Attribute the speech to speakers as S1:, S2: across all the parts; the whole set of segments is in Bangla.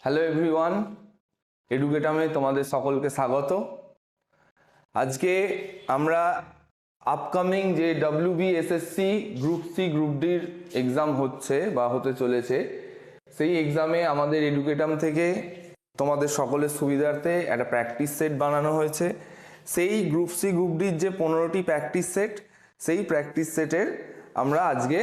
S1: হ্যালো এভরিওয়ান, এডুকেটামে তোমাদের সকলকে স্বাগত। আজকে আমরা আপকামিং যে WBSSC গ্রুপ সি গ্রুপ ডির এক্সাম হচ্ছে বা হতে চলেছে, সেই এক্সামে আমাদের এডুকেটাম থেকে তোমাদের সকলের সুবিধার্থে একটা প্র্যাকটিস সেট বানানো হয়েছে। সেই গ্রুপ সি গ্রুপ ডির যে 15টি প্র্যাকটিস সেট, সেই প্র্যাকটিস সেটের আমরা আজকে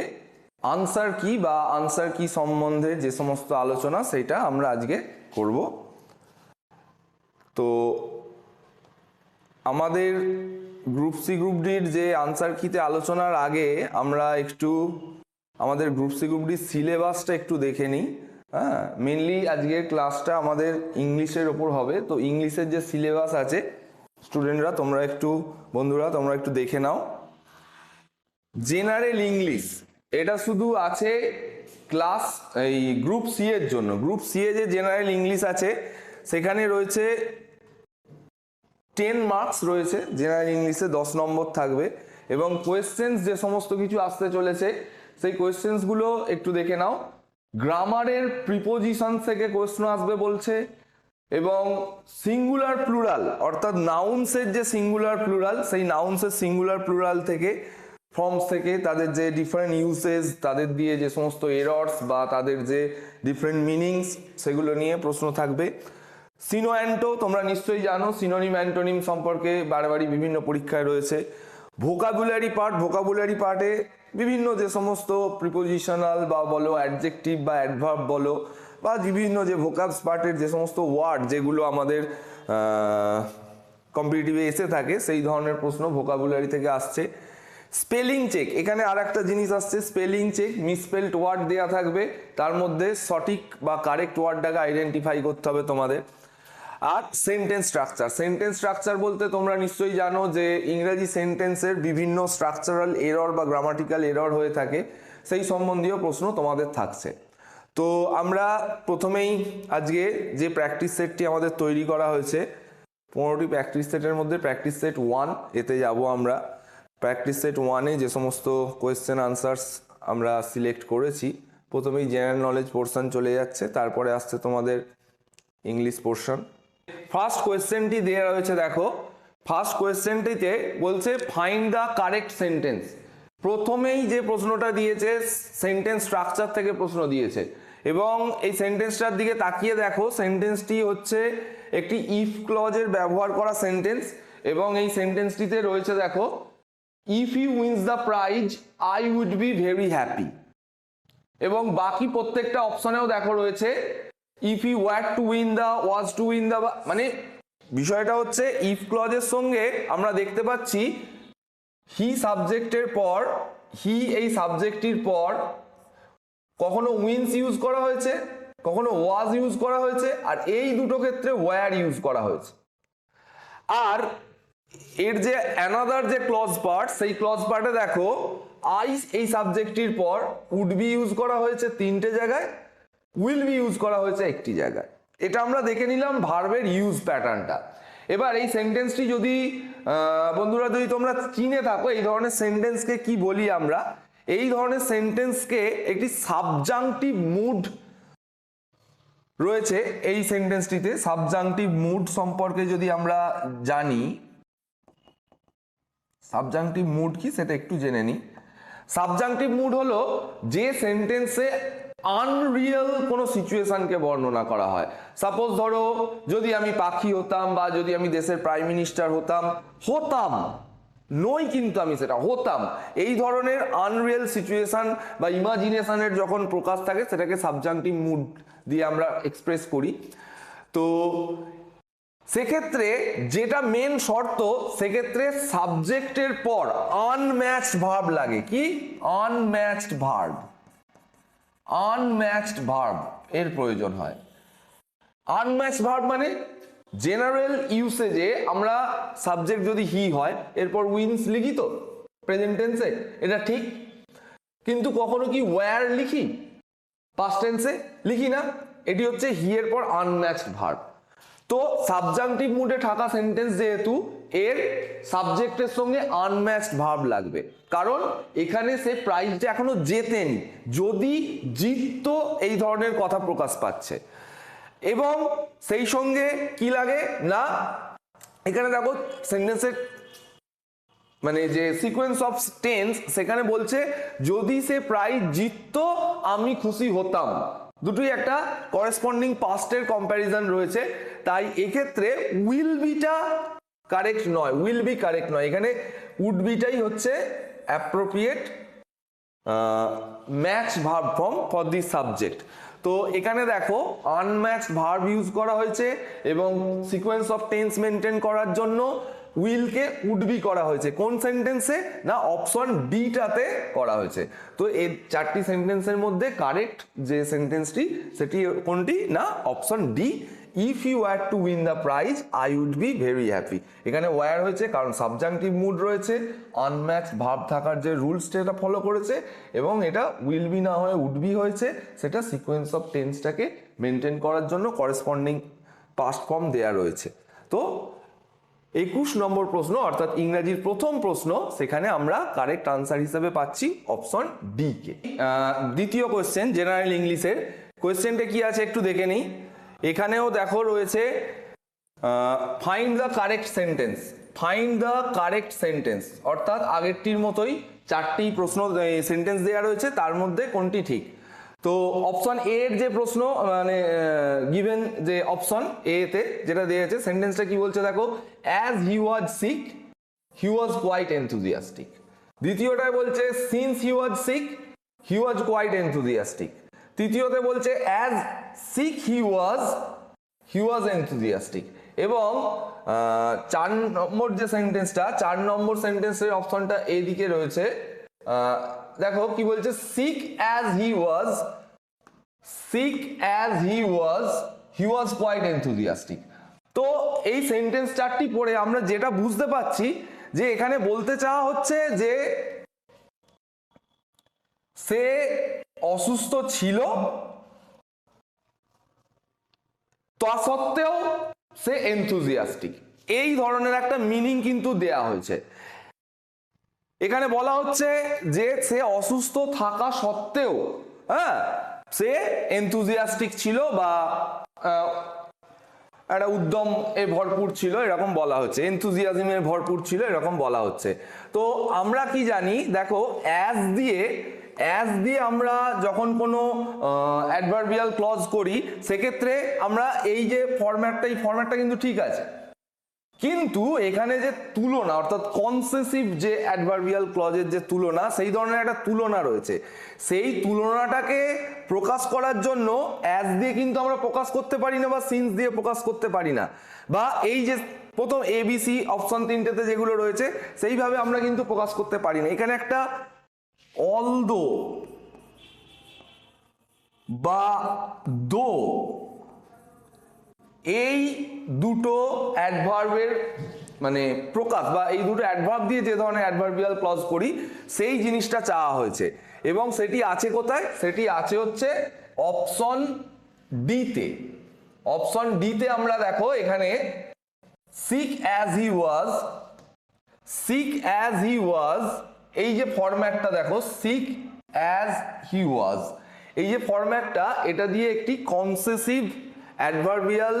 S1: আনসার কি সম্বন্ধে যে সমস্ত আলোচনা সেইটা আমরা আজকে করব। তো আমাদের গ্রুপ সি গ্রুপ ডির যে আনসার কিতে আলোচনার আগে আমরা একটু আমাদের গ্রুপ সি গ্রুপ ডির সিলেবাসটা একটু দেখে নিই। মেনলি আজকের ক্লাসটা আমাদের ইংলিশের ওপর হবে। তো ইংলিশের যে সিলেবাস আছে, স্টুডেন্টরা বন্ধুরা তোমরা একটু দেখে নাও। জেনারেল ইংলিশ এটা শুধু আছে ক্লাস এই গ্রুপ সি এর জন্য। গ্রুপ সি এ যে জেনারেল ইংলিশ আছে সেখানে রয়েছে 10 মার্কস রয়েছে। জেনারেল ইংলিশে 10 নম্বর থাকবে এবং কোয়েশ্চেন্স যে সমস্ত কিছু আসতে চলেছে সেই কোয়েশ্চেন্সগুলো একটু দেখে নাও। গ্রামারের প্রিপোজিশন থেকে কোয়েশ্চেন আসবে বলছে, এবং সিঙ্গুলার প্লুরাল অর্থাৎ নাউন্সের যে সিঙ্গুলার প্লুরাল, সেই নাউন্সের সিঙ্গুলার প্লুরাল থেকে, ফর্মস থেকে, তাদের যে ডিফারেন্ট ইউসেজ, তাদের দিয়ে যে সমস্ত এরর্স বা তাদের যে ডিফারেন্ট মিনিংস, সেগুলো নিয়ে প্রশ্ন থাকবে। সিনোঅ্যান্টো তোমরা নিশ্চয়ই জানো, সিনোনিম অ্যান্টোনিম সম্পর্কে বারবারই বিভিন্ন পরীক্ষায় রয়েছে। ভোকাবুলারি পার্টে বিভিন্ন যে সমস্ত প্রিপোজিশনাল বা বলো, অ্যাডজেক্টিভ বা অ্যাডভার্ব বলো, বা বিভিন্ন যে ভোকাবস পার্টের যে সমস্ত ওয়ার্ড যেগুলো আমাদের কম্পিটিটিভে এসে থাকে, সেই ধরনের প্রশ্ন ভোকাবুলারি থেকে আসছে। স্পেলিং চেক, এখানে আর একটা জিনিস আসছে, স্পেলিং চেক। মিসস্পেলড ওয়ার্ড দেওয়া থাকবে, তার মধ্যে সঠিক বা কারেক্ট ওয়ার্ডটাকে আইডেন্টিফাই করতে হবে তোমাদের। আর সেন্টেন্স স্ট্রাকচার বলতে তোমরা নিশ্চয়ই জানো যে ইংরেজি সেন্টেন্সের বিভিন্ন স্ট্রাকচারাল এরর বা গ্রামাটিক্যাল এরর হয়ে থাকে, সেই সম্বন্ধীয় প্রশ্ন তোমাদের থাকছে। তো আমরা প্রথমেই আজকে যে প্র্যাকটিস সেটটি আমাদের তৈরি করা হয়েছে, 15টি প্র্যাকটিস সেটের মধ্যে প্র্যাকটিস সেট 1 এতে যাব আমরা। প্র্যাকটিস সেট 1-এ যে সমস্ত কোয়েশ্চেন আনসার্স আমরা সিলেক্ট করেছি, প্রথমেই জেনারেল নলেজ পোর্শন চলে যাচ্ছে, তারপরে আসছে তোমাদের ইংলিশ পোর্শন। ফার্স্ট কোয়েশ্চেনটি দেওয়া রয়েছে, দেখো ফার্স্ট কোয়েশ্চেনটিতে বলছে ফাইন্ড দ্য কারেক্ট সেন্টেন্স। প্রথমেই যে প্রশ্নটা দিয়েছে সেন্টেন্স স্ট্রাকচার থেকে প্রশ্ন দিয়েছে, এবং এই সেন্টেন্সটার দিকে তাকিয়ে দেখো, সেন্টেন্সটি হচ্ছে একটি ইফ ক্লজের ব্যবহার করা সেন্টেন্স, এবং এই সেন্টেন্সটিতে রয়েছে দেখো, if you wins the prize I would be very happy. এবং বাকি প্রত্যেকটা অপশনেও দেখো রয়েছে if you were to win the, was to win the, মানে বিষয়টা হচ্ছে ইফ ক্লজের সঙ্গে আমরা দেখতে পাচ্ছি হি সাবজেক্টের পর, হি এই সাবজেক্টটির পর কখনো উইন্স ইউজ করা হয়েছে, কখনো ওয়াজ ইউজ করা হয়েছে, আর এই দুটো ক্ষেত্রে ওয়্যার ইউজ করা হয়েছে। আর এর যে অ্যানাদার যে ক্লজ পার্ট, সেই ক্লজ পার্টে দেখো আই এই সাবজেক্টটির পর উড বি ইউজ করা হয়েছে 3টে জায়গায়, উইল বি ইউজ করা হয়েছে 1টি জায়গায়। এটা আমরা দেখে নিলাম ভার্বের ইউজ প্যাটার্নটা। এবার এই সেন্টেন্সটি যদি বন্ধুরা যদি তোমরা চিনে থাকো, এই ধরনের সেন্টেন্সকে কি বলি আমরা? এই ধরনের সেন্টেন্সকে একটি সাবজাংটিভ মুড রয়েছে। এই সেন্টেন্সটিতে সাবজাংটিভ মুড সম্পর্কে যদি আমরা জানি, সাবজাংটিভ মুড কি সেটা একটু জেনে নিই। সাবজাংটিভ মুড হলো যে সেন্টেন্সে আনরিয়েল কোনো সিচুয়েশনকে বর্ণনা করা হয়। সাপোজ ধরো, যদি আমি পাখি হতাম বা যদি আমি দেশের প্রাইম মিনিস্টার হতাম, নই কিন্তু আমি সেটা হতাম, এই ধরনের আনরিয়েল সিচুয়েশন বা ইমাজিনেশনের যখন প্রকাশ থাকে, সেটাকে সাবজাংটিভ মুড দিয়ে আমরা এক্সপ্রেস করি। তো সেক্ষেত্রে যেটা মেন শর্ত, সেক্ষেত্রে সাবজেক্টের পর আনম্যাচড ভার্ব লাগে। কি? আনম্যাচড ভার্ব এর প্রয়োজন হয়। আনম্যাচড ভার্ব মানে জেনারেল ইউসেজে আমরা সাবজেক্ট যদি হি হয়, এরপর উইন্স লিখি তো প্রেজেন্ট টেন্সে, এটা ঠিক। কিন্তু কখনো কি ওয়্যার লিখি? পাস্ট টেন্সে লিখি না। এটি হচ্ছে হি এর পর আনম্যাচড ভার্ব। তো সাবজাংটিভ মুডে থাকা সেন্টেন্স যেহেতু, এর সাবজেক্টের সঙ্গে আনম্যাচড ভার্ব লাগবে, কারণ এখানে সে প্রাইজটা এখনো জেতেনি। যদি জিততো, এই ধরনের কথা প্রকাশ পাচ্ছে। এবং সেই সঙ্গে কি লাগে না, এখানে দেখো সেন্টেন্সের মানে যে সিকোয়েন্স অফ টেন্স সেখানে বলছে যদি সে প্রাইজ জিততো আমি খুশি হতাম, দুটোই একটা করেসপন্ডিং পাস্টের কম্প্যারিজন রয়েছে। তাই এক্ষেত্রে উইল বিটা কারেক্ট নয়, উইল বি কারেক্ট নয়, এখানে উড বিটাই হচ্ছে appropriate match verb form for the subject. তো এখানে দেখো আনম্যাচ ভার্ব ইউজ করা হয়েছে এবং সিকোয়েন্স অফ টেন্স মেনটেন করার জন্য উইলকে উড বি করা হয়েছে। কোন সেন্টেন্সে না অপশন ডিটাতে করা হয়েছে। তো এই চারটি সেন্টেন্সের মধ্যে কারেক্ট যে সেন্টেন্সটি সেটি কোনটি না option D, if you were to win the prize I would be very happy. এখানে ওয়্যার হয়েছে কারণ সাবজাংটিভ মুড রয়েছে, আনম্যাচ ভার্ব থাকার যে রুলসটা এটা ফলো করেছে এবং এটা উইল বি না হয়ে উড বি হয়েছে, সেটা সিকোয়েন্স অফ টেন্সটাকে মেনটেন করার জন্য করেসপন্ডিং পাস্ট ফর্ম দেয়া রয়েছে। তো 21 নম্বর প্রশ্ন অর্থাৎ ইংরেজির প্রথম প্রশ্ন, সেখানে আমরা কারেক্ট আনসার হিসেবে পাচ্ছি অপশন ডি কে। দ্বিতীয় কোয়েশ্চেন জেনারেল ইংলিশের, কোয়েশ্চেনটা কি আছে একটু দেখে নিই। এখানেও দেখো রয়েছে find the correct sentence, find the correct sentence, অর্থাৎ আগেরটির মতোই চারটি প্রশ্ন সেন্টেন্স দেওয়া রয়েছে, তার মধ্যে কোনটি ঠিক। তো অপশন এ এর যে প্রশ্ন মানে গিভেন যে অপশন এ তে যেটা দেওয়া আছে সেন্টেন্সটা কি বলছে দেখো, as he was sick he was quite enthusiastic. দ্বিতীয়টায় বলছে since he was sick he was quite enthusiastic. তৃতীয়তে বলছে as sick he was enthusiastic. এবং 4 নম্বর যে সেন্টেন্সটা, 4 নম্বর সেন্টেন্সের অপশনটা এদিকে রয়েছে, দেখো কি বলছে, sick as he was quite enthusiastic. তো এই সেন্টেন্স চারটি পড়ে আমরা যেটা বুঝতে পারছি যে এখানে বলতে চাওয়া হচ্ছে যে সে অসুস্থ ছিল তা সত্ত্বেও সে এনথুজিয়াস্টিক, এই ধরনের একটা মিনিং কিন্তু দেয়া হয়েছে। এখানে বলা হচ্ছে যে সে অসুস্থ থাকা সত্ত্বেও হ্যাঁ সে এনথুজিয়াস্টিক ছিল বা একটা উদ্যম এ ভরপুর ছিল, এরকম বলা হচ্ছে, এনথুজিয়াজমে ভরপুর ছিল এরকম বলা হচ্ছে। তো আমরা কি জানি দেখো, অ্যাজ দিয়ে আমরা যখন কোনো অ্যাডভার্বিয়াল ক্লজ করি সেক্ষেত্রে আমরা এই যে ফরম্যাটটা কিন্তু ঠিক আছে, কিন্তু এখানে যে তুলনা অর্থাৎ কনসেসিভ যে অ্যাডভার্বিয়াল ক্লজের যে তুলনা, সেই ধরনের একটা তুলনা রয়েছে, সেই তুলনাটাকে প্রকাশ করার জন্য অ্যাজ দিয়ে কিন্তু আমরা প্রকাশ করতে পারি না বা সিন্স দিয়ে প্রকাশ করতে পারি না, বা এই যে প্রথম এবিসি অপশন তিনটেতে যেগুলো রয়েছে সেইভাবে আমরা কিন্তু প্রকাশ করতে পারি না। এখানে একটা অলদো বা দো, এই দুটো অ্যাডভার্বের মানে প্রকাশ বা এই দুটো অ্যাডভার্ব দিয়ে যে ধরনের অ্যাডভার্বিয়াল ক্লজ করি সেই জিনিসটা চাওয়া হয়েছে এবং সেটি আছে কোথায়, সেটি আছে হচ্ছে অপশন ডিতে। অপশন ডিতে আমরা দেখো এখানে সিক অ্যাজ হি ওয়াজ, এই যে ফরম্যাটটা দেখো সিক অ্যাজ হি ওয়াজ, এই যে ফরম্যাটটা এটা দিয়ে একটি কনসেসিভ অ্যাডভার্বিয়াল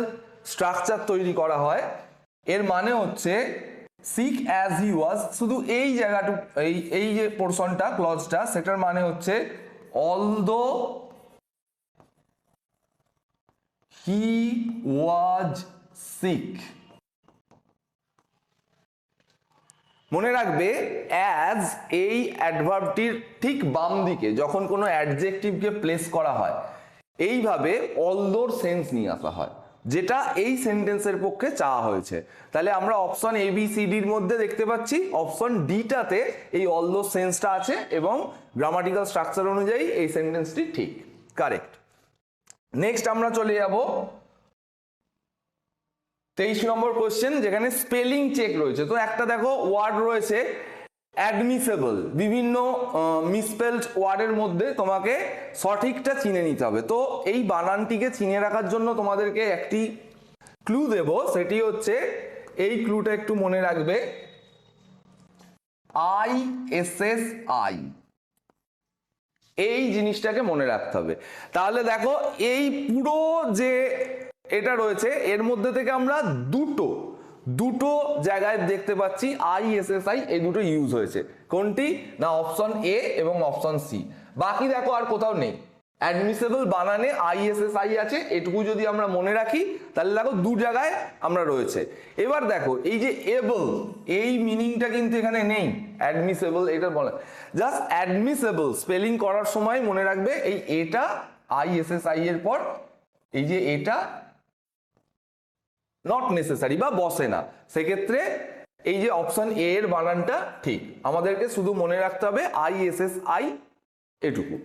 S1: স্ট্রাকচার তৈরি করা হয়। এর মানে হচ্ছে সিক অ্যাজ হি ওয়াজ, শুধু এই জায়গাটুকু এই যে পোরশনটা ক্লজটা সেটার মানে হচ্ছে অলদো হি ওয়াজ সিক। মনে রাখবে অ্যাজ এই অ্যাডভার্বটির ঠিক বাম দিকে যখন কোনো অ্যাডজেক্টিভকে প্লেস করা হয় এইভাবে অলদোর সেন্স নিয়ে আসা হয়, যেটা এই সেন্টেন্সের পক্ষে চাওয়া হয়েছে। তাহলে আমরা অপশন এ বি সি ডির মধ্যে দেখতে পাচ্ছি অপশন ডিটাতে এই অলদোর সেন্সটা আছে এবং গ্রামাটিক্যাল স্ট্রাকচার অনুযায়ী এই সেন্টেন্সটি ঠিক কারেক্ট। নেক্সট আমরা চলে যাব 23 নম্বর কোশ্চেন, যেখানে স্পেলিং চেক রয়েছে। তো একটা দেখো ওয়ার্ড রয়েছে অ্যাডমিসেবল, বিভিন্ন মিসস্পেলড ওয়ার্ডের মধ্যে তোমাকে সঠিকটা চিনে নিতে হবে। তো এই বানানটিকে চিনে রাখার জন্য তোমাদেরকে একটি ক্লু দেব, সেটি হচ্ছে এই ক্লুটা একটু মনে রাখবে, ISSI, এই জিনিসটাকে মনে রাখতে হবে। তাহলে দেখো এই পুরো যে এটা রয়েছে, এর মধ্যে থেকে আমরা দুটো জায়গায় দেখতে পাচ্ছি ISSI, এই দুটো ইউজ হয়েছে। কোনটি না অপশন এ এবং অপশন সি, বাকি দেখো আর কোথাও নেই। অ্যাডমিসেবল বানানে ISSI আছে, এটুকু যদি আমরা মনে রাখি তাহলে দেখো দু জায়গায় আমরা রয়েছে। এবার দেখো এই যে এবল, এই মিনিংটা কিন্তু এখানে নেই। অ্যাডমিসেবল এটা বলে জাস্ট অ্যাডমিসেবল, স্পেলিং করার সময় মনে রাখবে এই এটা ISSI এর পর এই যে এটা নট নেসেসারি বা বসে না, সেক্ষেত্রে এই যে অপশন এ এর বানানটা ঠিক। আমাদেরকে শুধু মনে রাখতে হবে ISSI এটুকু।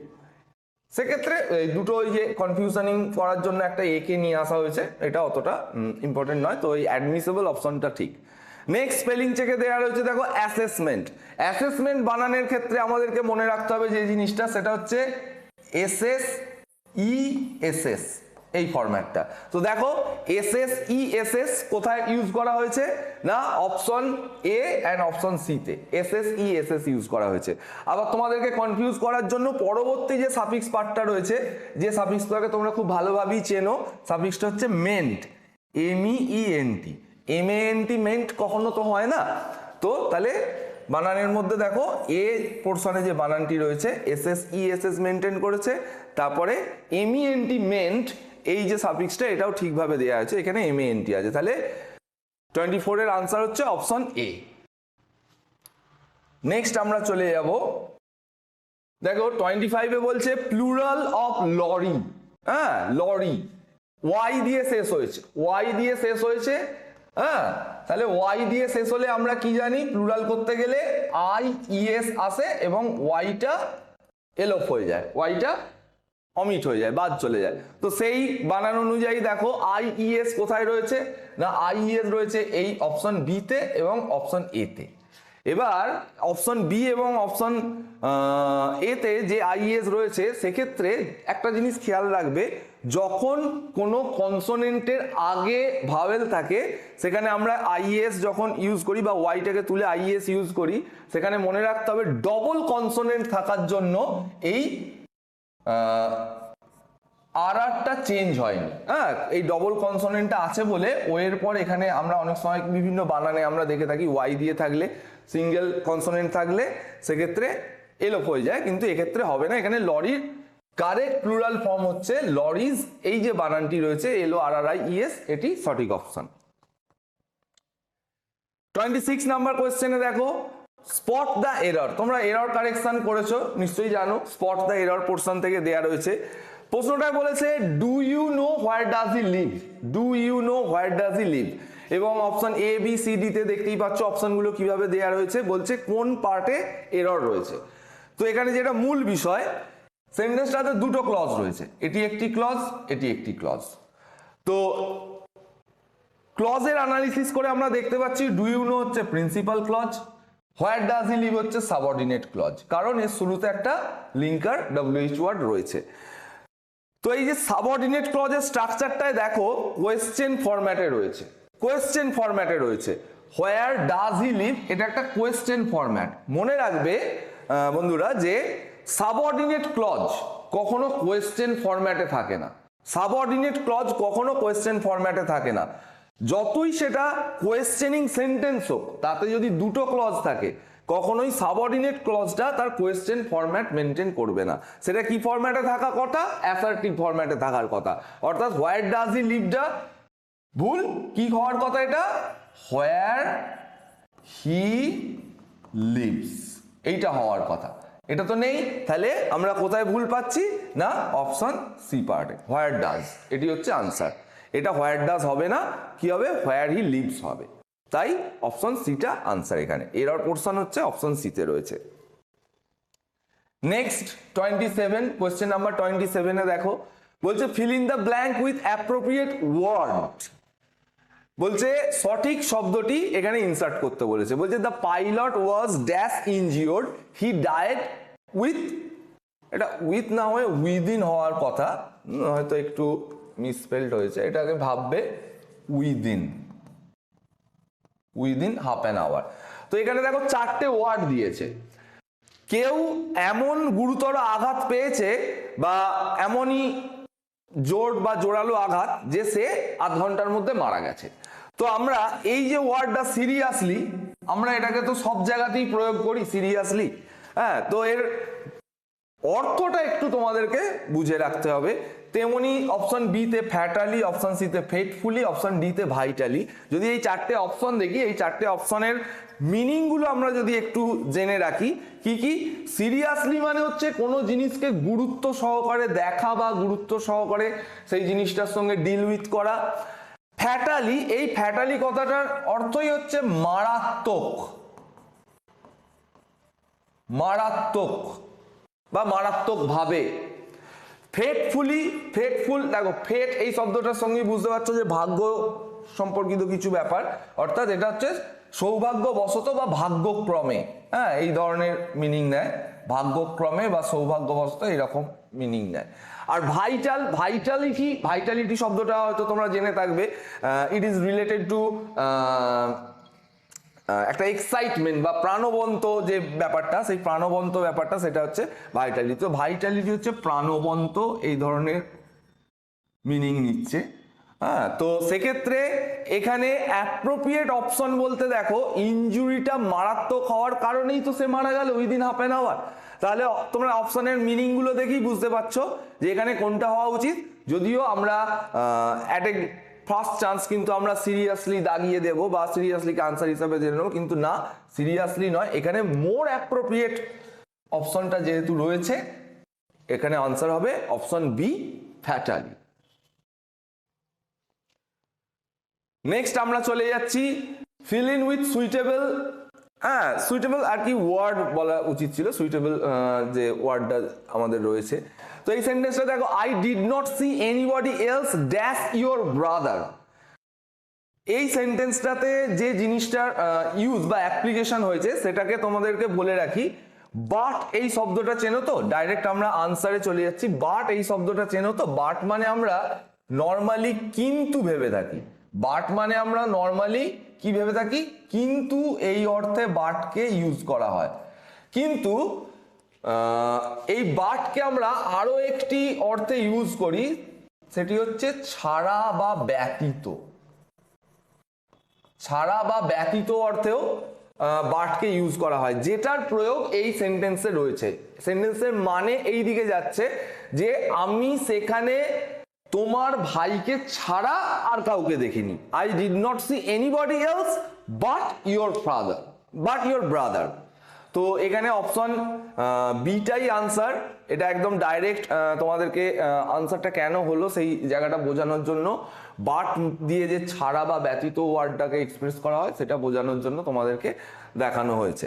S1: সেক্ষেত্রে দুটো ওই যে কনফিউশনিং করার জন্য একটা এ কে নিয়ে আসা হয়েছে, এটা অতটা ইম্পর্টেন্ট নয়। তো এই অ্যাডমিসেবল অপশনটা ঠিক। নেক্সট স্পেলিং চেকে দেওয়া রয়েছে দেখো অ্যাসেসমেন্ট। অ্যাসেসমেন্ট বানানের ক্ষেত্রে আমাদেরকে মনে রাখতে হবে যে জিনিসটা, সেটা হচ্ছে SSESS, এই ফরম্যাটটা। তো দেখো SSESS কোথায় ইউজ করা হয়েছে না option A and option C তে SSESS ইউজ করা হয়েছে। আবার তোমাদেরকে কনফিউজ করার জন্য পরবর্তী যে সাফিক্স পার্টটা রয়েছে, যে সাফিক্সটাকে তোমরা খুব ভালোভাবেই চেনো, সাফিক্সটা হচ্ছে মেন্ট, MEENT। MENT মেন্ট কখনো তো হয় না, তো তাহলে বানানের মধ্যে দেখো এ পোর্শনে যে বানানটি রয়েছে SSESS মেনটেন করেছে, তারপরে MENT মেন্ট, এই যে সাফিক্সটা এটাও ঠিকভাবে দেওয়া আছে, এখানে MENT আছে। তাহলে 24 এর আনসার হচ্ছে অপশন এ। নেক্সট আমরা চলে যাব, দেখো 25 এ বলছে প্লুরাল অফ লরি। হ্যাঁ, লরি ওয়াই দিয়ে শেষ হয়েছে, ওয়াই দিয়ে শেষ হয়েছে। হ্যাঁ, তাহলে ওয়াই দিয়ে শেষ হলে আমরা কি জানি, প্লুরাল করতে গেলে IES আসে এবং ওয়াইটা এলোপ হয়ে যায়, ওয়াইটা অমিট হয়ে যায়, বাদ চলে যায়। তো সেই বানান অনুযায়ী দেখো IES কোথায় রয়েছে না IES রয়েছে এই অপশন বি তে এবং অপশন এ তে। এবার অপশন বি এবং অপশন এ তে যে IES রয়েছে, সেক্ষেত্রে একটা জিনিস খেয়াল রাখবে, যখন কোনো কনসোনেন্টের আগে ভাওয়েল থাকে সেখানে আমরা IES যখন ইউজ করি বা ওয়াইটাকে তুলে IES ইউজ করি, সেখানে মনে রাখতে হবে ডবল কনসোনেন্ট থাকার জন্য এই আরটা চেঞ্জ হয়নি। হ্যাঁ, এই ডবল কনসোনেন্টটা আছে বলে ও এর পর এখানে আমরা অনেক সময় বিভিন্ন বানানে আমরা দেখে থাকি ওয়াই দিয়ে থাকলে, সিঙ্গেল কনসোনেন্ট থাকলে সেক্ষেত্রে এলোপ হয়ে যায়, কিন্তু এক্ষেত্রে হবে না। এখানে লরির কারেক্ট প্লুরাল ফর্ম হচ্ছে লরিজ, এই যে বানানটি রয়েছে LORRIES, এটি সঠিক অপশন। 26 নাম্বার কোয়েশ্চেনে দেখো স্পট দ্য এরর। তোমরা এরর কারেকশন করেছো নিশ্চয়ই জানো, স্পট দ্য এরর পোর্শন থেকে দেয়া রয়েছে। প্রশ্নটা বলেছে do you know where does he live, do you know where does he live, এবং option A B C D তে দেখতেই পাচ্ছ অপশনগুলো কিভাবে দেয়া রয়েছে, বলছে কোন পার্টে এরর রয়েছে। তো এখানে যেটা মূল বিষয়, সেন্টেন্সটাতে দুটো ক্লজ রয়েছে, এটি একটি ক্লজ, এটি একটি ক্লজ। তো ক্লজের অ্যানালিসিস করে আমরা দেখতে পাচ্ছি ডু ইউ নো হচ্ছে principal clause, where does he live হচ্ছে সাবঅর্ডিনেট ক্লজ, কারণ এর শুরুতে একটা লিঙ্কার WH ওয়ার্ড রয়েছে। তো এই যে সাবঅর্ডিনেট ক্লজের স্ট্রাকচারটায় দেখো কোয়েশ্চেন ফরম্যাটে রয়েছে, কোয়েশ্চেন ফরম্যাটে রয়েছে। হোয়ার ডাজ হি লিভ এটা একটা কোয়েশ্চেন ফরম্যাট। মনে রাখবে বন্ধুরা যে সাবঅর্ডিনেট ক্লজ কখনো কোয়েশ্চেন ফরম্যাটে থাকে না, সাবঅর্ডিনেট ক্লজ কখনো কোয়েশ্চেন ফরম্যাটে থাকে না। যতই সেটা কোয়েশ্চেনিং সেন্টেন্স হোক, তাতে যদি দুটো ক্লজ থাকে কখনোই সাবঅর্ডিনেট ক্লজটা তার কোয়েশ্চেন ফরম্যাট মেনটেন করবে না। সেটা কি ফরম্যাটে থাকা কথা, অ্যাসার্টিভ ফরম্যাটে থাকার কথা। অর্থাৎ হোয়ার ডাজ হি লিভটা ভুল, কি হওয়ার কথা এটা হোয়ার হি লিভস, এইটা হওয়ার কথা, এটা তো নেই। তাহলে আমরা কোথায় ভুল পাচ্ছি না অপশন সি পার্টে, হোয়ার ডাজ, এটি হচ্ছে আনসার। এটা হোয়ার ডাজ হবে না, কি হবে হোয়ার হি লিভস হবে। তাই অপশন সিটা আনসার। এখানে এরর পোর্শন হচ্ছে অপশন সিতে রয়েছে। নেক্সট 27, কোয়েশ্চেন নাম্বার 27 এ দেখো বলছে fill in the blank with appropriate word. বলছে সঠিক শব্দটি এখানে ইনসার্ট করতে বলেছে। বলছে the pilot was dash injured, he died with, এটা উইথ না হয়ে উইদিন হওয়ার কথা, হয়তো একটু মিসস্পেলড হয়েছে, এটাকে ভাববে within, within half an hour. তো এখানে দেখো চারটে ওয়ার্ড দিয়েছে। কেউ এমন গুরুতর আঘাত পেয়েছে বা এমনই জোর বা জোরালো আঘাত যে সে আধ ঘন্টার মধ্যে মারা গেছে। তো আমরা এই যে ওয়ার্ডটা সিরিয়াসলি, আমরা এটাকে তো সব জায়গাতেই প্রয়োগ করি সিরিয়াসলি, হ্যাঁ, তো এর অর্থটা একটু তোমাদেরকে বুঝে রাখতে হবে। তেমনি অপশন বি তে ফ্যাটালি, অপশন সি তে ফেটফুলি, অপশন ডি তে ভাইটালি। যদি এই চারটে অপশন দেখি, এই চারটে অপশনের মিনিং গুলো আমরা যদি একটু জেনে রাখি, কি কি? সিরিয়াসলি মানে হচ্ছে কোনো জিনিসকে গুরুত্ব সহকারে দেখা বা গুরুত্ব সহকারে সেই জিনিসটার সঙ্গে ডিল উইথ করা। ফ্যাটালি, এই ফ্যাটালি কথাটার অর্থই হচ্ছে মারাত্মক, মারাত্মক বা মারাত্মক ভাবে। ফেটফুলি, ফেটফুল, দেখো ফেট এই শব্দটার সঙ্গে বুঝতে পারছো যে ভাগ্য সম্পর্কিত কিছু ব্যাপার, অর্থাৎ এটা হচ্ছে সৌভাগ্যবশত বা ভাগ্যক্রমে, হ্যাঁ, এই ধরনের মিনিং নেয়, ভাগ্যক্রমে বা সৌভাগ্যবশত এরকম মিনিং নেয়। আর ভাইটাল, ভাইটালিটি, ভাইটালিটি শব্দটা হয়তো তোমরা জেনে থাকবে, ইট ইজ রিলেটেড টু একটা এক্সাইটমেন্ট বা প্রাণবন্ত যে ব্যাপারটা, সেই প্রাণবন্ত ব্যাপারটা সেটা হচ্ছে ভাইটালিটি। তো ভাইটালিটি হচ্ছে প্রাণবন্ত, এই ধরনের মিনিং নিচ্ছে, হ্যাঁ। তো সেক্ষেত্রে এখানে অ্যাপ্রোপ্রিয়েট অপশন বলতে দেখো, ইনজুরিটা মারাত্মক হওয়ার কারণেই তো সে মারা গেল উইদিন হাফ অ্যান আওয়ার। তাহলে তোমরা অপশনের মিনিং গুলো দেখেই বুঝতে পারছো যে এখানে কোনটা হওয়া উচিত। যদিও আমরা অ্যাট এ ফার্স্ট চান্স কিন্তু আমরা সিরিয়াসলি দাগিয়ে দেবো বা সিরিয়াসলি আনসার হিসাবে জেনে নেবো, কিন্তু না, সিরিয়াসলি নয়, এখানে মোর অ্যাপ্রোপ্রিয়েট অপশনটা যেহেতু রয়েছে, এখানে আনসার হবে অপশন বি, ফ্যাটালি। নেক্সট আমরা চলে যাচ্ছি ফিল ইন উইথ সুইটেবল। হ্যাঁ, সুইটেবল আর কি ওয়ার্ড বলা উচিত ছিল, সুইটেবল যে ওয়ার্ডটা আমাদের রয়েছে। তো এই সেন্টেন্সটা দেখো, I did not see anybody else dash your brother. এই সেন্টেন্সটাতে যে জিনিসটার ইউজ বা অ্যাপ্লিকেশন হয়েছে সেটাকে তোমাদেরকে বলে রাখি। বাট এই শব্দটা চেনো তো, ডাইরেক্ট আমরা আনসারে চলে যাচ্ছি। বাট এই শব্দটা চেনো তো, বাট মানে আমরা নর্মালি কিন্তু ভেবে থাকি, বাট মানে আমরা নর্মালি কি ভেবে থাকি, কিন্তু এই অর্থে বাটকে ইউজ করা হয়। কিন্তু এই বাটকে আমরা আরো একটি অর্থে ইউজ করি, সেটি হচ্ছে ছাড়া বা ব্যতীত। ছাড়া বা ব্যতীত অর্থেও বাটকে ইউজ করা হয়, যেটার প্রয়োগ এই সেন্টেন্সে রয়েছে। সেন্টেন্সের মানে এই দিকে যাচ্ছে যে আমি সেখানে তোমার ভাইকে ছাড়া আর কাউকে দেখিনি। I did not see anybody else but your father, but your brother. তো এখানে অপশন বিটাই আনসার। এটা একদম ডাইরেক্ট তোমাদেরকে আনসারটা কেন হলো সেই জায়গাটা বোঝানোর জন্য, বাট দিয়ে যে ছাড়া বা ব্যতীত ওয়ার্ডটাকে এক্সপ্রেস করা হয় সেটা বোঝানোর জন্য তোমাদেরকে দেখানো হয়েছে।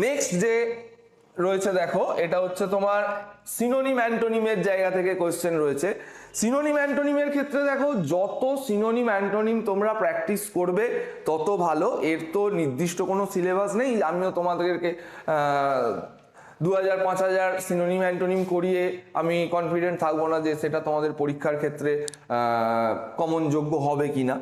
S1: নেক্সট যে রয়েছে দেখো, এটা হচ্ছে তোমার সিনোনিম অ্যান্টোনিমের জায়গা থেকে কোয়েশ্চেন রয়েছে। সিনোনিম অ্যান্টোনিমের ক্ষেত্রে দেখো, যত সিনোনিম অ্যান্টোনিম তোমরা প্র্যাকটিস করবে তত ভালো। এর তো নির্দিষ্ট কোনো সিলেবাস নেই, আমিও তোমাদেরকে 2000-5000 সিনোনিম অ্যান্টোনিম করিয়ে আমি কনফিডেন্ট থাকবো না যে সেটা তোমাদের পরীক্ষার ক্ষেত্রে কমন যোগ্য হবে কিনা।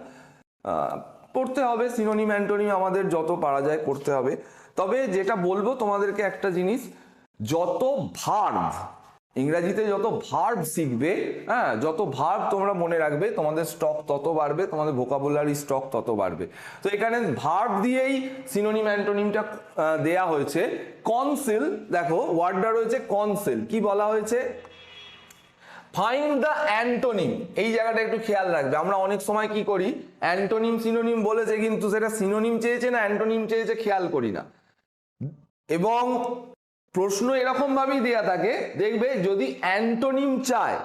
S1: পড়তে হবে সিনোনিম অ্যান্টোনিম, আমাদের যত পারা যায় করতে হবে। তবে যেটা বলবো তোমাদেরকে একটা জিনিস, যত ভার্ব, ইংরেজিতে যত ভার্ব শিখবে, হ্যাঁ, যত ভার্ব তোমরা মনে রাখবে, তোমাদের স্টক তত বাড়বে, তোমাদের ভোকাবুলারি স্টক তত বাড়বে। তো এখানে ভার্ব দিয়েই সিনোনিম অ্যান্টোনিমটা দেয়া হয়েছে। কনসিল, দেখো ওয়ার্ডটা রয়েছে কনসিল, কি বলা হয়েছে, ফাইন্ড দ্য অ্যান্টোনিম। এই জায়গাটা একটু খেয়াল রাখবে। আমরা অনেক সময় কি করি, অ্যান্টোনিম সিনোনিম বলেছে কিন্তু সেটা সিনোনিম চেয়েছে না অ্যান্টোনিম চেয়েছে খেয়াল করি না। এবং প্রশ্ন এরকম ভাবেই দেয়া থাকে, দেখবে যদি অ্যান্টোনিম চায়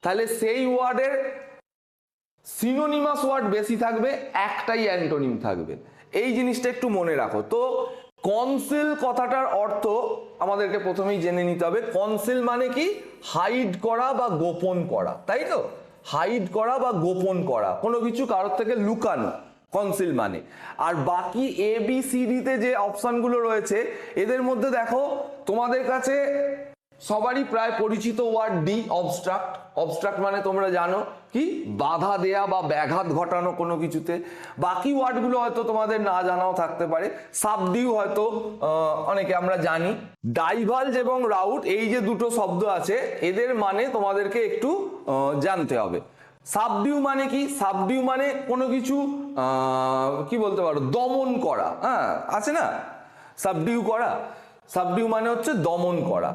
S1: তাহলে সেই ওয়ার্ডের সিনোনিমাস ওয়ার্ড বেশি থাকবে, একটাই অ্যান্টোনিম থাকবে। এই জিনিসটা একটু মনে রাখো। তো কনসিল কথাটার অর্থ আমাদেরকে প্রথমেই জেনে নিতে হবে। কনসিল মানে কি, হাইড করা বা গোপন করা, তাই তো, হাইড করা বা গোপন করা, কোনো কিছু কারোর থেকে লুকানো, কনসিল মানে। আর বাকি এ বি সি ডি তে যে অপশনগুলো রয়েছে এদের মধ্যে দেখো তোমাদের কাছে সবারই প্রায় পরিচিত ওয়ার্ড ডি, অবস্ট্রাক্ট। অবস্ট্রাক্ট মানে তোমরা জানো কি, বাধা দেয়া বা ব্যাঘাত ঘটানো কোনো কিছুতে। বাকি ওয়ার্ডগুলো হয়তো তোমাদের না জানাও থাকতে পারে। সাবডিউ হয়তো অনেকে আমরা জানি। ডাইভালজ এবং রাউট, এই যে দুটো শব্দ আছে, এদের মানে তোমাদেরকে একটু জানতে হবে। সাবডিউ মানে কি? সাবডিউ মানে কোনো কিছু কি বলতে পারো, দমন করা। হ্যাঁ, আছে না সাবডিউ করা। সাবডিউ মানে হচ্ছে দমন করা।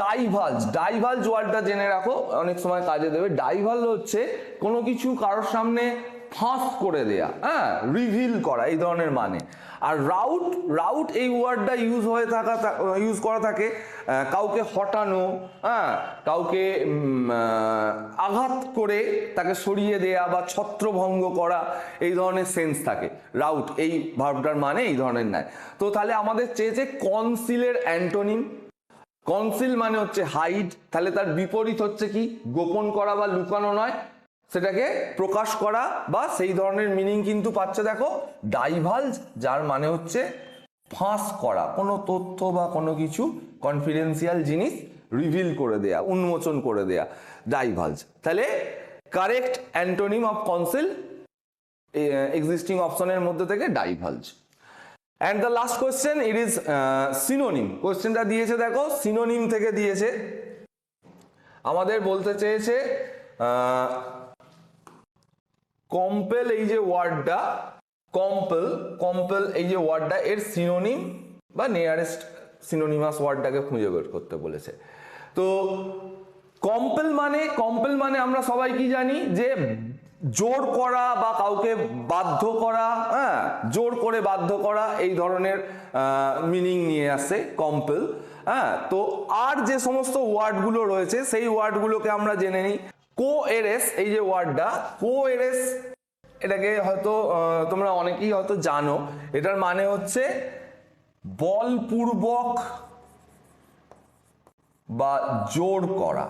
S1: ডাইভালজ, ডাইভালজ ওয়ার্ডটা জেনে রাখো, অনেক সময় কাজে দেবে। ডাইভালজ হচ্ছে কোনো কিছু কারোর সামনে ফাঁস করে দেয়া, হ্যাঁ, রিভিল করা, এই ধরনের মানে। আর রাউট, রাউট এই ওয়ার্ডটা ইউজ করা থাকে কাউকে হটানো, হ্যাঁ, কাউকে আঘাত করে তাকে সরিয়ে দেয়া বা ছত্রভঙ্গ করা, এই ধরনের সেন্স থাকে। রাউট এই ভার্বটার মানে এই ধরনের নয়। তো তাহলে আমাদের চেয়েছে কনসিলের অ্যান্টোনিম। কনসিল মানে হচ্ছে হাইড, তাহলে তার বিপরীত হচ্ছে কি? গোপন করা বা লুকানো নয়, সেটাকে প্রকাশ করা বা সেই ধরনের মিনিং কিন্তু পাচ্ছে। দেখো ডাইভালজ, যার মানে হচ্ছে ফাঁস করা, কোনো তথ্য বা কোনো কিছু কনফিডেন্সিয়াল জিনিস রিভিল করে দেয়া, উন্মোচন করে দেয়া, ডাইভালজ। তাহলে correct antonym of conceal existing অপশনের মধ্যে থেকে ডাইভালজ। And the last question, it is synonym. কোশ্চেনটা দিয়েছে দেখো, সিনোনিম থেকে দিয়েছে। আমাদের বলতে চেয়েছে কম্পেল, এই যে ওয়ার্ডটা কম্পেল, কম্পেল এই যে ওয়ার্ডটা, এর সিনোনিম বা নিয়ারেস্ট সিনোনিমাস ওয়ার্ডটাকে খুঁজে বের করতে বলেছে। তো কম্পেল মানে আমরা সবাই কি জানি, যে জোর করা বা কাউকে বাধ্য করা, হ্যাঁ, জোর করে বাধ্য করা, এই ধরনের মিনিং নিয়ে আসছে কম্পেল। হ্যাঁ, তো আর যে সমস্ত ওয়ার্ডগুলো রয়েছে সেই ওয়ার্ডগুলোকে আমরা জেনে নিই। কোএরেস, এই যে ওয়ার্ডটা কোএরেস, এটাকে হয়তো তোমরা অনেকেই হয়তো জানো। এটার মানে হচ্ছে বলপূর্বক বা জোর করা।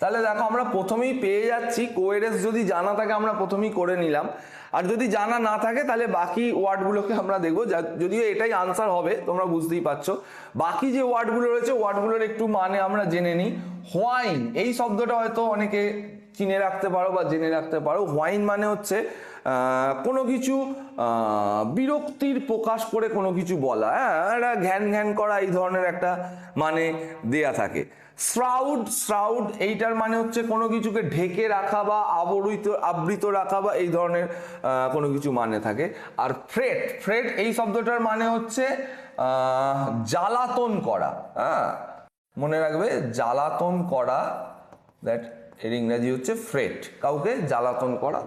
S1: তাহলে দেখো আমরা প্রথমেই পেয়ে যাচ্ছি, কোএরেস যদি জানা থাকে আমরা প্রথমেই করে নিলাম, আর যদি জানা না থাকে তাহলে বাকি ওয়ার্ডগুলোকে আমরা দেখবো। যদিও এটাই আনসার হবে, তোমরা বুঝতেই পারছো। বাকি যে ওয়ার্ডগুলো রয়েছে ওয়ার্ডগুলোর একটু মানে আমরা জেনে নিই। হোয়াইন, এই শব্দটা হয়তো অনেকে চিনে রাখতে পারো বা জেনে রাখতে পারো। হোয়াইন মানে হচ্ছে কোনো কিছু বিরক্তির প্রকাশ করে কোনো কিছু বলা, হ্যাঁ, একটা ঘ্যান ঘ্যান করা, এই ধরনের একটা মানে দেয়া থাকে। শ্রাউড, শ্রাউড এইটার মানে হচ্ছে কোনো কিছুকে ঢেকে রাখা বা আবৃত রাখা বা এই ধরনের কোনো কিছু মানে থাকে। আর ফ্রেট, ফ্রেট এই শব্দটার মানে হচ্ছে জ্বালাতন করা, হ্যাঁ, মনে রাখবে, জ্বালাতন করা, দ্যাট এর ইংরেজি হচ্ছে ফ্রেট, কাউকে জ্বালাতন করা।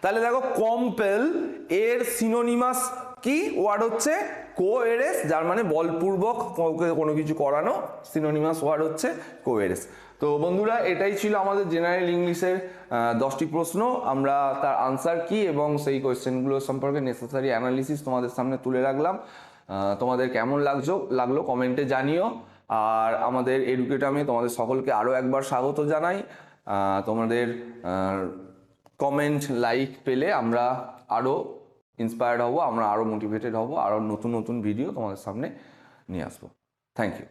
S1: তাহলে দেখো কম্পেল এর সিনোনিমাস কি ওয়ার্ড হচ্ছে কোএরেস, যার মানে বলপূর্বক কাউকে কোনো কিছু করানো। সিনোনিমাস ওয়ার্ড হচ্ছে কোএরেস। তো বন্ধুরা, এটাই ছিল আমাদের জেনারেল ইংলিশের 10টি প্রশ্ন। আমরা তার আনসার কি এবং সেই কোয়েশ্চেনগুলো সম্পর্কে নেসেসারি অ্যানালিসিস তোমাদের সামনে তুলে রাখলাম। তোমাদের কেমন লাগলো কমেন্টে জানিও। আর আমাদের এডুকেটামে তোমাদের সকলকে আরও একবার স্বাগত জানাই। তোমাদের কমেন্ট, লাইক পেলে আমরা আরও ইন্সপায়ার্ড হব, আমরা আরও মোটিভেটেড হব, আরও নতুন নতুন ভিডিও তোমাদের সামনে নিয়ে আসবো। Thank you.